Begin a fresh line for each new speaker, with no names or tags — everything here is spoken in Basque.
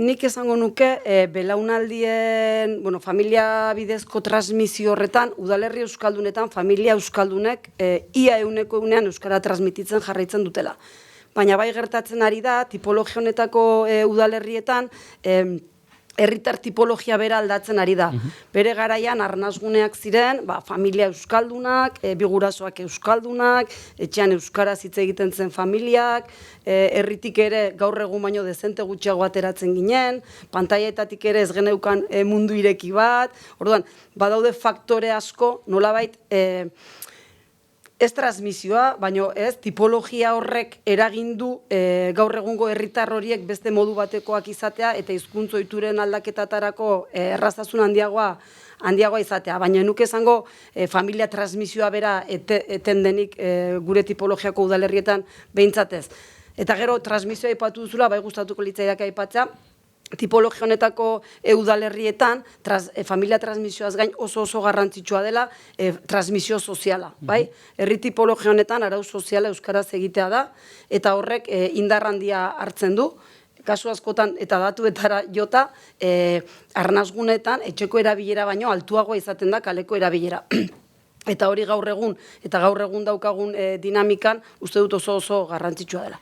nik esango nuke, belaunaldien, familia bidezko transmisio horretan, udalerri euskaldunetan, familia euskaldunek ia euneko eunean euskara transmititzen jarraitzen dutela. Baina bai gertatzen ari da, tipologia honetako udalerrietan, herritar tipologia bera aldatzen ari da. Bere garaian arnasguneak ziren, familia euskaldunak, bigurasoak euskaldunak, etxean euskaraz hitz egiten zen familiak, herritik ere gaur egun baino dezente gutxiago ateratzen ginen, pantaietatik ere ez geneukan mundu ireki bat, orduan, badaude faktore asko, nolabait, ez transmisioa, baina ez, tipologia horrek eragindu gaur egungo herritar horiek beste modu batekoak izatea eta hizkuntza ohituren aldaketatarako erraztasun handiagoa izatea. Baina nuke esango familia transmisioa bera eten denik gure tipologiako udalerrietan behintzat ez. Eta gero transmisioa aipatu duzula, bai gustatuko litzaidake aipatzea, tipologia honetako udalerrietan familia transmisioaz gain oso garrantzitsua dela transmisio soziala, bai? Herri tipologia honetan arau soziala euskaraz egitea da eta horrek indar handia hartzen du. Kasu askotan eta datuetara jota arnasgunetan etxeko erabilera baino altuagoa izaten da kaleko erabilera. Eta hori gaur egun daukagun dinamikan uste dut oso garrantzitsua dela.